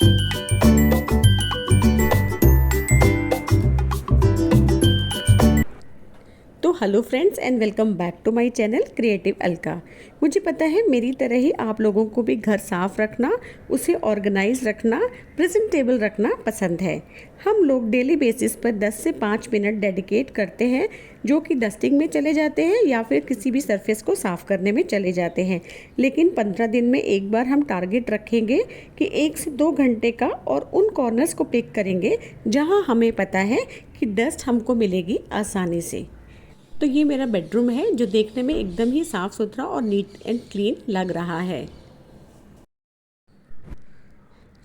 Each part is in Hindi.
तो hello friends and welcome back to my channel creative Alka. मुझे पता है मेरी तरह ही आप लोगों को भी घर साफ रखना, उसे ऑर्गेनाइज रखना, प्रेजेंटेबल रखना पसंद है। हम लोग डेली बेसिस पर 10 से 5 मिनट डेडिकेट करते हैं, जो कि डस्टिंग में चले जाते हैं या फिर किसी भी सरफेस को साफ़ करने में चले जाते हैं। लेकिन 15 दिन में एक बार हम टारगेट रखेंगे कि 1 से 2 घंटे का, और उन कॉर्नर्स को पिक करेंगे जहां हमें पता है कि डस्ट हमको मिलेगी आसानी से। तो ये मेरा बेडरूम है, जो देखने में एकदम ही साफ़ सुथरा और नीट एंड क्लीन लग रहा है।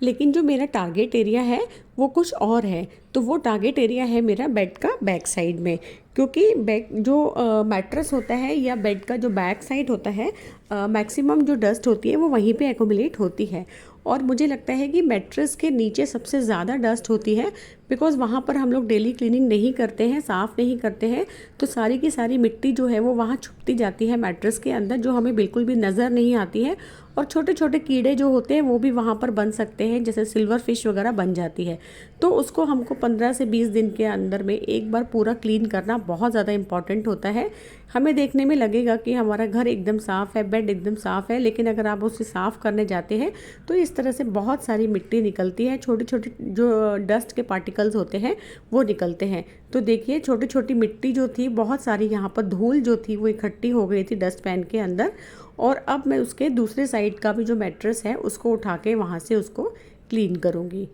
लेकिन जो मेरा टारगेट एरिया है वो कुछ और है। तो वो टारगेट एरिया है मेरा बेड का बैक साइड में, क्योंकि बेड जो मैट्रेस होता है या बेड का जो बैक साइड होता है, मैक्सिमम जो डस्ट होती है वो वहीं पे एक्यूमुलेट होती है। और मुझे लगता है कि मैट्रेस के नीचे सबसे ज़्यादा डस्ट होती है, बिकॉज़ वहाँ पर हम लोग डेली क्लीनिंग नहीं करते हैं, साफ़ नहीं करते हैं। तो सारी की सारी मिट्टी जो है वो वहाँ छुपती जाती है मैट्रेस के अंदर, जो हमें बिल्कुल भी नज़र नहीं आती है। और छोटे छोटे कीड़े जो होते हैं वो भी वहाँ पर बन सकते हैं, जैसे सिल्वर फिश वगैरह बन जाती है। तो उसको हमको 15 से 20 दिन के अंदर में एक बार पूरा क्लीन करना बहुत ज़्यादा इम्पॉर्टेंट होता है। हमें देखने में लगेगा कि हमारा घर एकदम साफ़ है, बेड एकदम साफ़ है, लेकिन अगर आप उसे साफ़ करने जाते हैं तो इस तरह से बहुत सारी मिट्टी निकलती है, छोटे छोटे जो डस्ट के पार्टिकल्स होते हैं वो निकलते हैं। तो देखिए, छोटी छोटी मिट्टी जो थी, बहुत सारी यहाँ पर धूल जो थी वो इकट्ठी हो गई थी डस्ट पैन के अंदर। और अब मैं उसके दूसरे साइड का भी जो मैट्रेस है उसको उठा के वहाँ से उसको क्लीन करूँगी।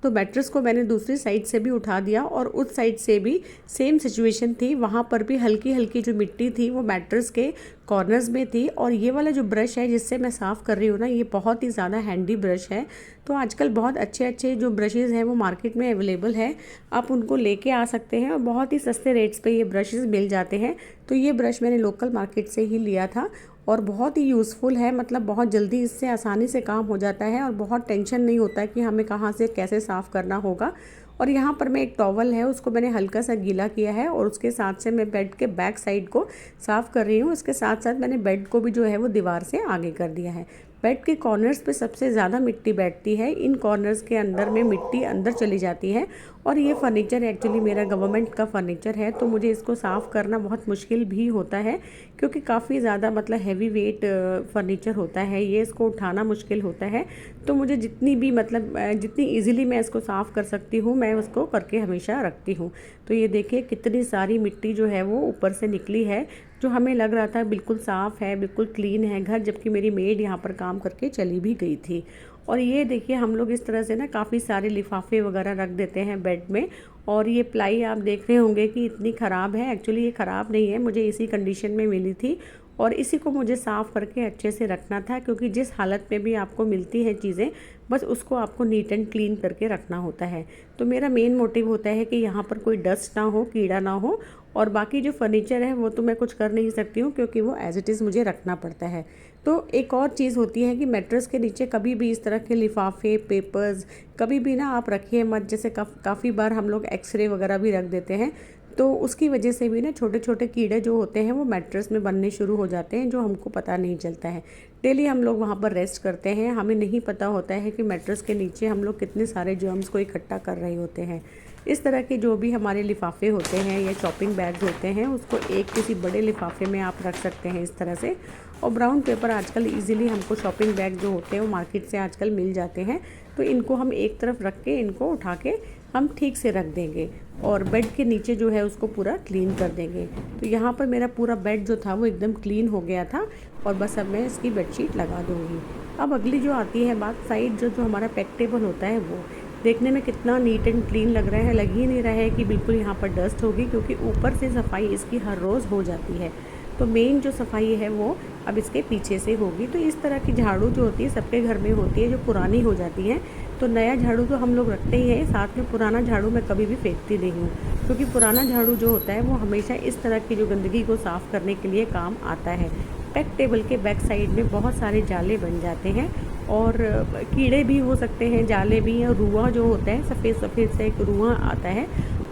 तो मैट्रेस को मैंने दूसरी साइड से भी उठा दिया, और उस साइड से भी सेम सिचुएशन थी। वहाँ पर भी हल्की हल्की जो मिट्टी थी वो मैट्रेस के कॉर्नर्स में थी। और ये वाला जो ब्रश है जिससे मैं साफ़ कर रही हूँ ना, ये बहुत ही ज़्यादा हैंडी ब्रश है। तो आजकल बहुत अच्छे अच्छे जो ब्रशेज़ हैं वो मार्केट में अवेलेबल है, आप उनको लेके आ सकते हैं, और बहुत ही सस्ते रेट्स पे ये ब्रशेज़ मिल जाते हैं। तो ये ब्रश मैंने लोकल मार्केट से ही लिया था, और बहुत ही यूज़फुल है। मतलब बहुत जल्दी इससे आसानी से काम हो जाता है, और बहुत टेंशन नहीं होता है कि हमें कहाँ से कैसे साफ़ करना होगा। और यहाँ पर मैं एक टॉवल है उसको मैंने हल्का सा गीला किया है, और उसके साथ से मैं बेड के बैक साइड को साफ़ कर रही हूँ। उसके साथ साथ मैंने बेड को भी जो है वो दीवार से आगे कर दिया है। बेड के कॉर्नर्स पे सबसे ज़्यादा मिट्टी बैठती है, इन कॉर्नर्स के अंदर में मिट्टी अंदर चली जाती है। और ये फर्नीचर एक्चुअली मेरा गवर्नमेंट का फर्नीचर है, तो मुझे इसको साफ़ करना बहुत मुश्किल भी होता है, क्योंकि काफ़ी ज़्यादा मतलब हैवी वेट फर्नीचर होता है ये, इसको उठाना मुश्किल होता है। तो मुझे जितनी भी मतलब जितनी ईज़िली मैं इसको साफ़ कर सकती हूँ मैं उसको करके हमेशा रखती हूँ। तो ये देखिए कितनी सारी मिट्टी जो है वो ऊपर से निकली है, जो हमें लग रहा था बिल्कुल साफ़ है, बिल्कुल क्लीन है घर, जबकि मेरी मेड यहाँ पर काम करके चली भी गई थी। और ये देखिए, हम लोग इस तरह से ना काफ़ी सारे लिफाफे वगैरह रख देते हैं बेड में। और ये प्लाई आप देख रहे होंगे कि इतनी ख़राब है, एक्चुअली ये ख़राब नहीं है, मुझे इसी कंडीशन में मिली थी, और इसी को मुझे साफ़ करके अच्छे से रखना था। क्योंकि जिस हालत में भी आपको मिलती हैं चीज़ें, बस उसको आपको नीट एंड क्लीन करके रखना होता है। तो मेरा मेन मोटिव होता है कि यहाँ पर कोई डस्ट ना हो, कीड़ा ना हो। और बाकी जो फर्नीचर है वो तो मैं कुछ कर नहीं सकती हूँ, क्योंकि वो एज इट इज़ मुझे रखना पड़ता है। तो एक और चीज़ होती है कि मैट्रेस के नीचे कभी भी इस तरह के लिफाफे, पेपर्स कभी भी ना आप रखिए मत। जैसे काफ़ी बार हम लोग एक्सरे वगैरह भी रख देते हैं, तो उसकी वजह से भी ना छोटे छोटे कीड़े जो होते हैं वो मैट्रेस में बनने शुरू हो जाते हैं, जो हमको पता नहीं चलता है। डेली हम लोग वहाँ पर रेस्ट करते हैं, हमें नहीं पता होता है कि मैट्रेस के नीचे हम लोग कितने सारे जर्म्स को इकट्ठा कर रहे होते हैं। इस तरह के जो भी हमारे लिफाफे होते हैं या शॉपिंग बैग्स होते हैं, उसको एक किसी बड़े लिफाफे में आप रख सकते हैं इस तरह से। और ब्राउन पेपर आजकल इजीली हमको शॉपिंग बैग जो होते हैं वो मार्केट से आजकल मिल जाते हैं। तो इनको हम एक तरफ रख के इनको उठा के हम ठीक से रख देंगे, और बेड के नीचे जो है उसको पूरा क्लीन कर देंगे। तो यहाँ पर मेरा पूरा बेड जो था वो एकदम क्लीन हो गया था, और बस अब मैं इसकी बेडशीट लगा दूँगी। अब अगली जो आती है बात, साइड जो हमारा पैक टेबल होता है वो देखने में कितना नीट एंड क्लीन लग रहा है। लग ही नहीं रहा है कि बिल्कुल यहाँ पर डस्ट होगी, क्योंकि ऊपर से सफाई इसकी हर रोज़ हो जाती है। तो मेन जो सफाई है वो अब इसके पीछे से होगी। तो इस तरह की झाड़ू जो होती है सबके घर में होती है, जो पुरानी हो जाती है। तो नया झाड़ू तो हम लोग रखते ही हैं, साथ में पुराना झाड़ू मैं कभी भी फेंकती नहीं हूँ, क्योंकि पुराना झाड़ू जो होता है वो हमेशा इस तरह की जो गंदगी को साफ़ करने के लिए काम आता है। पैक टेबल के बैक साइड में बहुत सारे जाले बन जाते हैं, और कीड़े भी हो सकते हैं, जाले भी हैं। रुआ जो होता है, सफ़ेद सफ़ेद से एक रुआ आता है,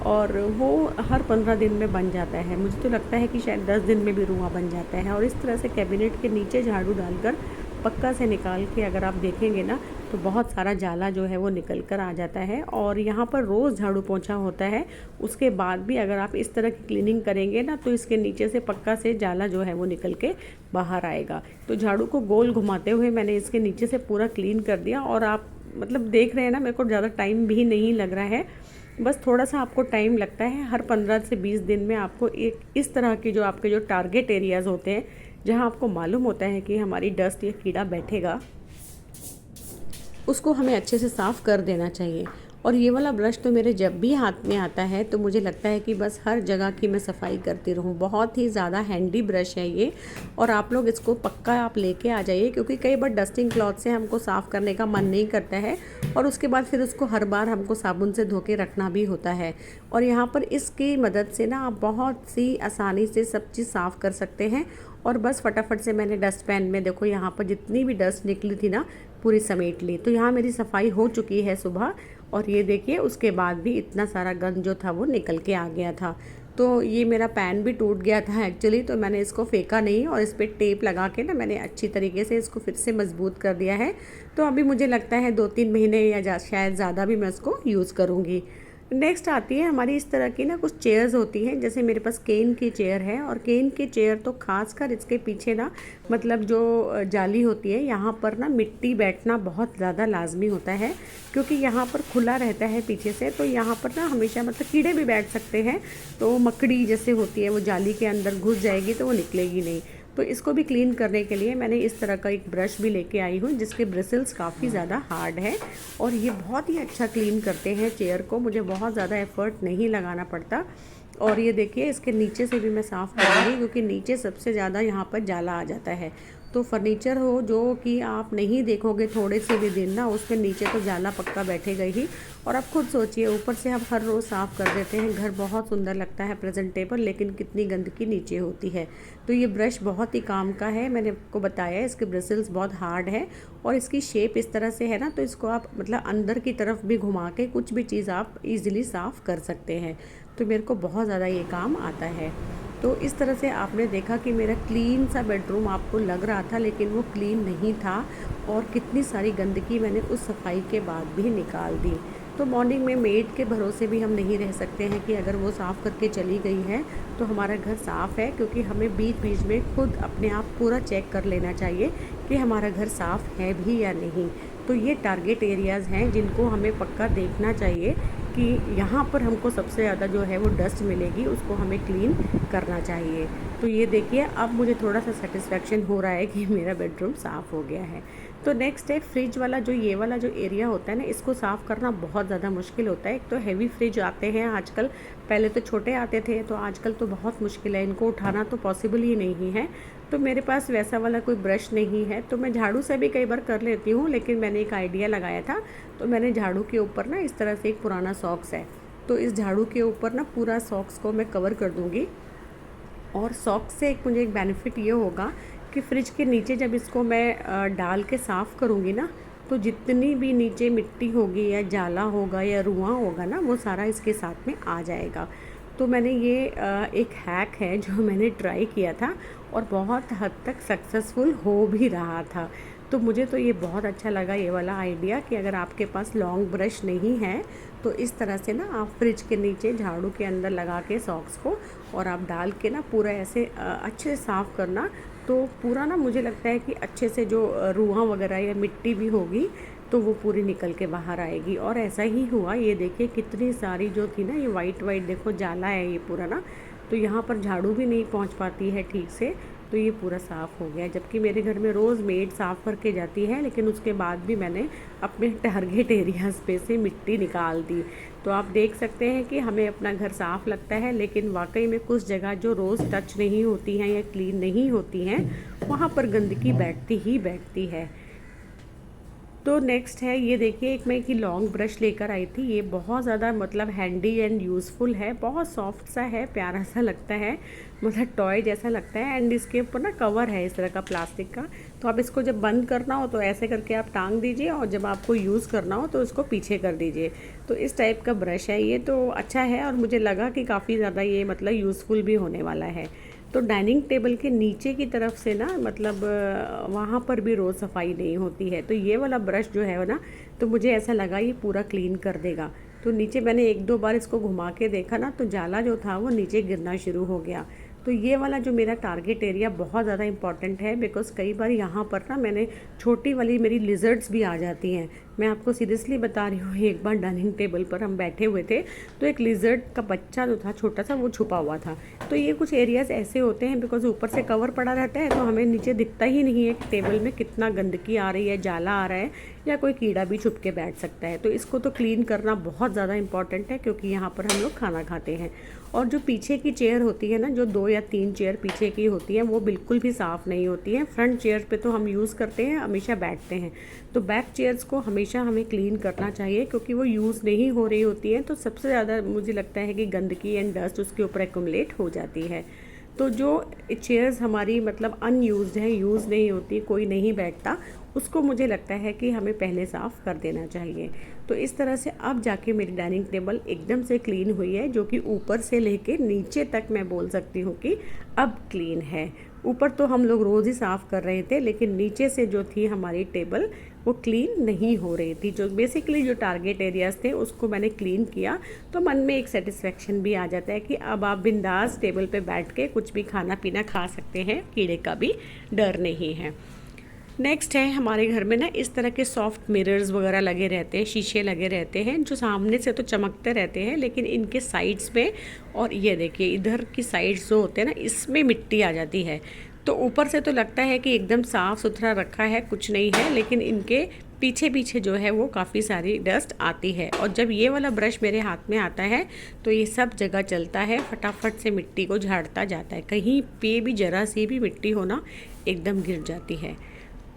और वो हर 15 दिन में बन जाता है। मुझे तो लगता है कि शायद 10 दिन में भी रुआं बन जाता है। और इस तरह से कैबिनेट के नीचे झाड़ू डालकर पक्का से निकाल के अगर आप देखेंगे ना तो बहुत सारा जाला जो है वो निकल कर आ जाता है। और यहाँ पर रोज़ झाड़ू पोंछा होता है, उसके बाद भी अगर आप इस तरह की क्लीनिंग करेंगे ना तो इसके नीचे से पक्का से जाला जो है वो निकल के बाहर आएगा। तो झाड़ू को गोल घुमाते हुए मैंने इसके नीचे से पूरा क्लीन कर दिया। और आप मतलब देख रहे हैं ना, मेरे को ज़्यादा टाइम भी नहीं लग रहा है, बस थोड़ा सा आपको टाइम लगता है। हर 15 से 20 दिन में आपको एक इस तरह की जो आपके जो टारगेट एरियाज़ होते हैं, जहाँ आपको मालूम होता है कि हमारी डस्ट या कीड़ा बैठेगा, उसको हमें अच्छे से साफ़ कर देना चाहिए। और ये वाला ब्रश तो मेरे जब भी हाथ में आता है तो मुझे लगता है कि बस हर जगह की मैं सफाई करती रहूँ। बहुत ही ज़्यादा हैंडी ब्रश है ये, और आप लोग इसको पक्का आप लेके आ जाइए, क्योंकि कई बार डस्टिंग क्लॉथ से हमको साफ़ करने का मन नहीं करता है और उसके बाद फिर उसको हर बार हमको साबुन से धो के रखना भी होता है। और यहाँ पर इसकी मदद से ना आप बहुत सी आसानी से सब चीज़ साफ़ कर सकते हैं। और बस फटाफट से मैंने डस्ट पैन में देखो यहाँ पर जितनी भी डस्ट निकली थी ना पूरी समेट ली। तो यहाँ मेरी सफाई हो चुकी है सुबह। और ये देखिए उसके बाद भी इतना सारा गंद जो था वो निकल के आ गया था। तो ये मेरा पैन भी टूट गया था एक्चुअली, तो मैंने इसको फेंका नहीं और इस पर टेप लगा के ना मैंने अच्छी तरीके से इसको फिर से मजबूत कर दिया है। तो अभी मुझे लगता है 2-3 महीने या शायद ज़्यादा भी मैं इसको यूज़ करूँगी। नेक्स्ट आती है हमारी इस तरह की ना कुछ चेयर्स होती हैं, जैसे मेरे पास केन की चेयर है। और केन की चेयर तो खासकर इसके पीछे ना मतलब जो जाली होती है यहाँ पर ना मिट्टी बैठना बहुत ज़्यादा लाजमी होता है, क्योंकि यहाँ पर खुला रहता है पीछे से। तो यहाँ पर ना हमेशा मतलब कीड़े भी बैठ सकते हैं, तो मकड़ी जैसे होती है वो जाली के अंदर घुस जाएगी तो वो निकलेगी नहीं। तो इसको भी क्लीन करने के लिए मैंने इस तरह का एक ब्रश भी लेके आई हूँ, जिसके ब्रिसल्स काफ़ी ज़्यादा हार्ड है और ये बहुत ही अच्छा क्लीन करते हैं चेयर को। मुझे बहुत ज़्यादा एफर्ट नहीं लगाना पड़ता। और ये देखिए इसके नीचे से भी मैं साफ़ करूँगी, क्योंकि नीचे सबसे ज़्यादा यहाँ पर जाला आ जाता है। तो फर्नीचर हो जो कि आप नहीं देखोगे थोड़े से भी दिन ना, उसके नीचे तो जाला पक्का बैठेगा ही। और आप खुद सोचिए, ऊपर से हम हर रोज़ साफ़ कर देते हैं, घर बहुत सुंदर लगता है प्रेजेंटेबल, लेकिन कितनी गंदगी नीचे होती है। तो ये ब्रश बहुत ही काम का है। मैंने आपको बताया इसके ब्रिसल्स बहुत हार्ड है और इसकी शेप इस तरह से है ना, तो इसको आप मतलब अंदर की तरफ भी घुमा के कुछ भी चीज़ आप इजीली साफ़ कर सकते हैं। तो मेरे को बहुत ज़्यादा ये काम आता है। तो इस तरह से आपने देखा कि मेरा क्लीन सा बेडरूम आपको लग रहा था, लेकिन वो क्लीन नहीं था और कितनी सारी गंदगी मैंने उस सफाई के बाद भी निकाल दी। तो मॉर्निंग में मेड के भरोसे भी हम नहीं रह सकते हैं कि अगर वो साफ़ करके चली गई है तो हमारा घर साफ़ है, क्योंकि हमें बीच बीच में खुद अपने आप पूरा चेक कर लेना चाहिए कि हमारा घर साफ़ है भी या नहीं। तो ये टारगेट एरियाज़ हैं जिनको हमें पक्का देखना चाहिए कि यहाँ पर हमको सबसे ज़्यादा जो है वो डस्ट मिलेगी, उसको हमें क्लीन करना चाहिए। तो ये देखिए अब मुझे थोड़ा सा सेटिस्फेक्शन हो रहा है कि मेरा बेडरूम साफ़ हो गया है। तो नेक्स्ट है फ्रिज वाला, जो ये वाला जो एरिया होता है ना, इसको साफ़ करना बहुत ज़्यादा मुश्किल होता है। एक तो हैवी फ्रिज आते हैं आजकल, पहले तो छोटे आते थे, तो आजकल तो बहुत मुश्किल है, इनको उठाना तो पॉसिबल ही नहीं है। तो मेरे पास वैसा वाला कोई ब्रश नहीं है, तो मैं झाड़ू से भी कई बार कर लेती हूँ। लेकिन मैंने एक आइडिया लगाया था, तो मैंने झाड़ू के ऊपर ना इस तरह से एक पुराना सॉक्स है, तो इस झाड़ू के ऊपर ना पूरा सॉक्स को मैं कवर कर दूँगी। और सॉक्स से एक मुझे एक बेनिफिट ये होगा कि फ्रिज के नीचे जब इसको मैं डाल के साफ़ करूँगी ना, तो जितनी भी नीचे मिट्टी होगी या जाला होगा या रुआं होगा ना, वो सारा इसके साथ में आ जाएगा। तो मैंने ये एक हैक है जो मैंने ट्राई किया था और बहुत हद तक सक्सेसफुल हो भी रहा था। तो मुझे तो ये बहुत अच्छा लगा ये वाला आइडिया कि अगर आपके पास लॉन्ग ब्रश नहीं है तो इस तरह से ना आप फ्रिज के नीचे झाड़ू के अंदर लगा के सॉक्स को और आप डाल के ना पूरा ऐसे अच्छे से साफ़ करना, तो पूरा ना मुझे लगता है कि अच्छे से जो रुआं वगैरह या मिट्टी भी होगी तो वो पूरी निकल के बाहर आएगी। और ऐसा ही हुआ, ये देखिए कितनी सारी जो थी ना ये वाइट वाइट देखो जाला है ये पूरा ना, तो यहाँ पर झाड़ू भी नहीं पहुँच पाती है ठीक से, तो ये पूरा साफ़ हो गया। जबकि मेरे घर में रोज़ मेड साफ़ करके जाती है, लेकिन उसके बाद भी मैंने अपने टारगेट एरियाज़ पे से मिट्टी निकाल दी। तो आप देख सकते हैं कि हमें अपना घर साफ़ लगता है, लेकिन वाकई में कुछ जगह जो रोज़ टच नहीं होती हैं या क्लीन नहीं होती हैं, वहाँ पर गंदगी बैठती ही बैठती है। तो नेक्स्ट है ये देखिए, एक मैं की लॉन्ग ब्रश लेकर आई थी। ये बहुत ज़्यादा मतलब हैंडी एंड यूज़फुल है, बहुत सॉफ्ट सा है, प्यारा सा लगता है, मतलब टॉय जैसा लगता है। एंड इसके ऊपर ना कवर है इस तरह का प्लास्टिक का, तो आप इसको जब बंद करना हो तो ऐसे करके आप टांग दीजिए, और जब आपको यूज़ करना हो तो इसको पीछे कर दीजिए। तो इस टाइप का ब्रश है ये, तो अच्छा है और मुझे लगा कि काफ़ी ज़्यादा ये मतलब यूज़फुल भी होने वाला है। तो डाइनिंग टेबल के नीचे की तरफ से ना मतलब वहाँ पर भी रोज़ सफाई नहीं होती है, तो ये वाला ब्रश जो है ना, तो मुझे ऐसा लगा ये पूरा क्लीन कर देगा। तो नीचे मैंने एक दो बार इसको घुमा के देखा ना, तो जाला जो था वो नीचे गिरना शुरू हो गया। तो ये वाला जो मेरा टारगेट एरिया बहुत ज़्यादा इंपॉर्टेंट है, बिकॉज़ कई बार यहाँ पर ना मैंने छोटी वाली मेरी लिजर्ड्स भी आ जाती हैं। मैं आपको सीरियसली बता रही हूँ, एक बार डाइनिंग टेबल पर हम बैठे हुए थे, तो एक लिजर्ड का बच्चा जो था छोटा सा, वो छुपा हुआ था। तो ये कुछ एरियाज़ ऐसे होते हैं, बिकॉज़ ऊपर से कवर पड़ा रहता है, तो हमें नीचे दिखता ही नहीं है कि टेबल में कितना गंदगी आ रही है, जाला आ रहा है, या कोई कीड़ा भी छुप के बैठ सकता है। तो इसको तो क्लीन करना बहुत ज़्यादा इंपॉर्टेंट है, क्योंकि यहाँ पर हम लोग खाना खाते हैं। और जो पीछे की चेयर होती है ना, जो 2 या 3 चेयर पीछे की होती हैं, वो बिल्कुल भी साफ़ नहीं होती हैं। फ्रंट चेयर पे तो हम यूज़ करते हैं, हमेशा बैठते हैं। तो बैक चेयर्स को हमेशा हमें क्लीन करना चाहिए, क्योंकि वो यूज़ नहीं हो रही होती हैं, तो सबसे ज़्यादा मुझे लगता है कि गंदगी एंड डस्ट उसके ऊपर एक्युमुलेट हो जाती है। तो जो चेयर्स हमारी मतलब अनयूज्ड हैं, यूज़ नहीं होती, कोई नहीं बैठता, उसको मुझे लगता है कि हमें पहले साफ़ कर देना चाहिए। तो इस तरह से अब जाके मेरी डाइनिंग टेबल एकदम से क्लीन हुई है, जो कि ऊपर से लेके नीचे तक मैं बोल सकती हूँ कि अब क्लीन है। ऊपर तो हम लोग रोज़ ही साफ़ कर रहे थे, लेकिन नीचे से जो थी हमारी टेबल वो क्लीन नहीं हो रही थी। जो बेसिकली जो टारगेट एरियाज़ थे उसको मैंने क्लीन किया, तो मन में एक सेटिस्फेक्शन भी आ जाता है कि अब आप बिंदास टेबल पे बैठ के कुछ भी खाना पीना खा सकते हैं, कीड़े का भी डर नहीं है। नेक्स्ट है, हमारे घर में ना इस तरह के सॉफ्ट मिरर्स वगैरह लगे रहते हैं, शीशे लगे रहते हैं, जो सामने से तो चमकते रहते हैं, लेकिन इनके साइड्स में, और ये देखिए इधर की साइड्स जो होते हैं ना, इसमें मिट्टी आ जाती है। तो ऊपर से तो लगता है कि एकदम साफ़ सुथरा रखा है, कुछ नहीं है, लेकिन इनके पीछे पीछे जो है वो काफ़ी सारी डस्ट आती है। और जब ये वाला ब्रश मेरे हाथ में आता है, तो ये सब जगह चलता है, फटाफट से मिट्टी को झाड़ता जाता है। कहीं पे भी ज़रा सी भी मिट्टी होना एकदम गिर जाती है।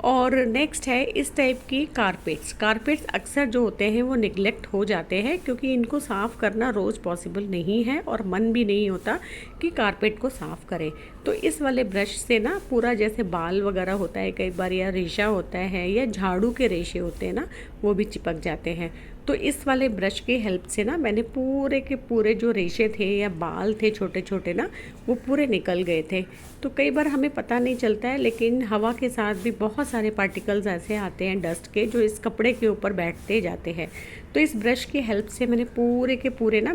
और नेक्स्ट है इस टाइप की कारपेट्स अक्सर जो होते हैं वो निगलेक्ट हो जाते हैं, क्योंकि इनको साफ़ करना रोज़ पॉसिबल नहीं है, और मन भी नहीं होता कि कारपेट को साफ़ करें। तो इस वाले ब्रश से ना पूरा जैसे बाल वगैरह होता है कई बार, या रेशा होता है, या झाड़ू के रेशे होते हैं ना, वो भी चिपक जाते हैं। तो इस वाले ब्रश की हेल्प से ना मैंने पूरे के पूरे जो रेशे थे या बाल थे छोटे छोटे ना, वो पूरे निकल गए थे। तो कई बार हमें पता नहीं चलता है, लेकिन हवा के साथ भी बहुत सारे पार्टिकल्स ऐसे आते हैं डस्ट के, जो इस कपड़े के ऊपर बैठते जाते हैं। तो इस ब्रश की हेल्प से मैंने पूरे के पूरे ना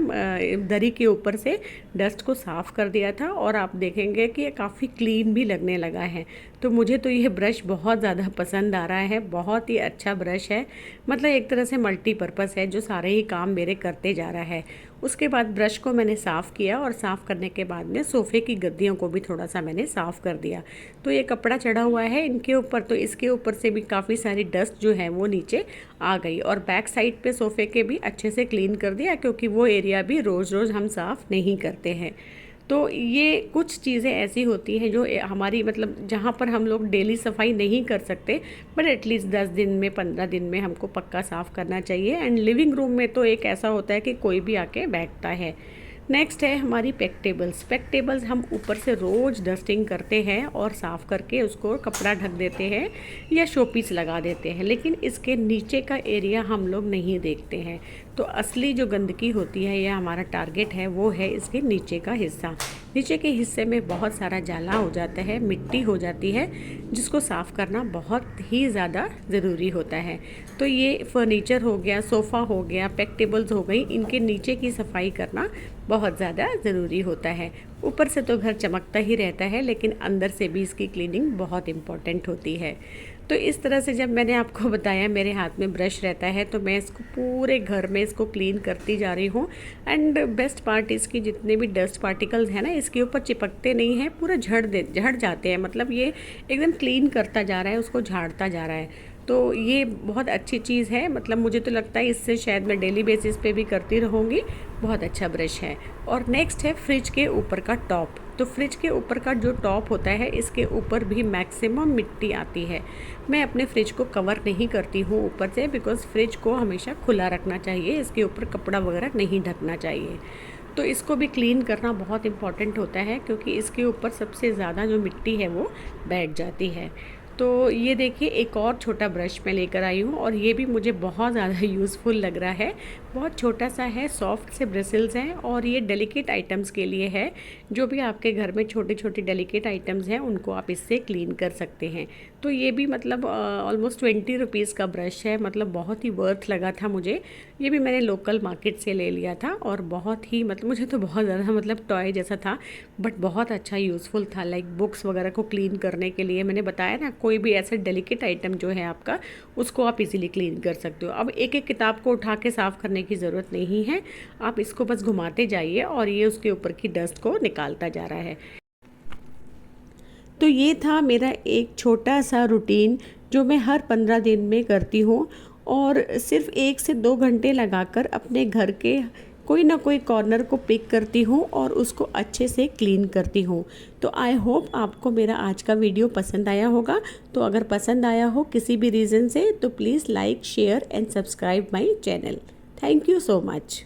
दरी के ऊपर से डस्ट को साफ़ कर दिया था, और आप देखेंगे कि ये काफ़ी क्लीन भी लगने लगा है। तो मुझे तो ये ब्रश बहुत ज़्यादा पसंद आ रहा है, बहुत ही अच्छा ब्रश है, मतलब एक तरह से मल्टीपर्पज़ है, जो सारे ही काम मेरे करते जा रहा है। उसके बाद ब्रश को मैंने साफ़ किया, और साफ़ करने के बाद में सोफ़े की गद्दियों को भी थोड़ा सा मैंने साफ़ कर दिया। तो ये कपड़ा चढ़ा हुआ है इनके ऊपर, तो इसके ऊपर से भी काफ़ी सारी डस्ट जो है वो नीचे आ गई, और बैक साइड पे सोफ़े के भी अच्छे से क्लीन कर दिया, क्योंकि वो एरिया भी रोज़ रोज़ हम साफ़ नहीं करते हैं। तो ये कुछ चीज़ें ऐसी होती हैं जो हमारी मतलब जहाँ पर हम लोग डेली सफाई नहीं कर सकते, बट एटलीस्ट 10 दिन में 15 दिन में हमको पक्का साफ़ करना चाहिए। एंड लिविंग रूम में तो एक ऐसा होता है कि कोई भी आके बैठता है। नेक्स्ट है हमारी पैक टेबल्स हम ऊपर से रोज़ डस्टिंग करते हैं, और साफ़ करके उसको कपड़ा ढक देते हैं या शोपीस लगा देते हैं, लेकिन इसके नीचे का एरिया हम लोग नहीं देखते हैं। तो असली जो गंदगी होती है या हमारा टारगेट है वो है इसके नीचे का हिस्सा। नीचे के हिस्से में बहुत सारा जाला हो जाता है, मिट्टी हो जाती है, जिसको साफ़ करना बहुत ही ज़्यादा ज़रूरी होता है। तो ये फर्नीचर हो गया, सोफ़ा हो गया, पैक टेबल्स हो गई, इनके नीचे की सफाई करना बहुत ज़्यादा ज़रूरी होता है। ऊपर से तो घर चमकता ही रहता है, लेकिन अंदर से भी इसकी क्लीनिंग बहुत इम्पॉर्टेंट होती है। तो इस तरह से जब मैंने आपको बताया मेरे हाथ में ब्रश रहता है, तो मैं इसको पूरे घर में इसको क्लीन करती जा रही हूँ। एंड बेस्ट पार्ट इसकी जितने भी डस्ट पार्टिकल्स हैं ना, इसके ऊपर चिपकते नहीं हैं, पूरा झड़ जाते हैं, मतलब ये एकदम क्लीन करता जा रहा है, उसको झाड़ता जा रहा है। तो ये बहुत अच्छी चीज़ है, मतलब मुझे तो लगता है इससे शायद मैं डेली बेसिस पे भी करती रहूँगी। बहुत अच्छा ब्रश है। और नेक्स्ट है फ्रिज के ऊपर का टॉप। तो फ्रिज के ऊपर का जो टॉप होता है इसके ऊपर भी मैक्सिमम मिट्टी आती है। मैं अपने फ्रिज को कवर नहीं करती हूँ ऊपर से, बिकॉज़ फ्रिज को हमेशा खुला रखना चाहिए, इसके ऊपर कपड़ा वगैरह नहीं ढकना चाहिए। तो इसको भी क्लीन करना बहुत इम्पॉर्टेंट होता है, क्योंकि इसके ऊपर सबसे ज़्यादा जो मिट्टी है वो बैठ जाती है। तो ये देखिए एक और छोटा ब्रश मैं लेकर आई हूँ, और ये भी मुझे बहुत ज़्यादा यूज़फुल लग रहा है। बहुत छोटा सा है, सॉफ्ट से ब्रिसल्स हैं, और ये डेलिकेट आइटम्स के लिए है। जो भी आपके घर में छोटे छोटे डेलिकेट आइटम्स हैं उनको आप इससे क्लीन कर सकते हैं। तो ये भी मतलब ऑलमोस्ट 20 रुपीज़ का ब्रश है, मतलब बहुत ही वर्थ लगा था मुझे। ये भी मैंने लोकल मार्केट से ले लिया था, और बहुत ही मतलब मुझे तो बहुत ज़्यादा मतलब टॉय जैसा था, बट बहुत अच्छा यूज़फुल था। लाइक बुक्स वगैरह को क्लीन करने के लिए, मैंने बताया ना, कोई भी ऐसे डेलिकेट आइटम जो है आपका, उसको आप इजीली क्लीन कर सकते हो। अब एक एक किताब को उठा के साफ़ करने की ज़रूरत नहीं है, आप इसको बस घुमाते जाइए और ये उसके ऊपर की डस्ट को निकालता जा रहा है। तो ये था मेरा एक छोटा सा रूटीन जो मैं हर 15 दिन में करती हूँ, और सिर्फ 1 से 2 घंटे लगाकर अपने घर के कोई ना कोई कॉर्नर को पिक करती हूँ और उसको अच्छे से क्लीन करती हूँ। तो आई होप आपको मेरा आज का वीडियो पसंद आया होगा। तो अगर पसंद आया हो किसी भी रीज़न से, तो please like, share and subscribe my channel. Thank you so much.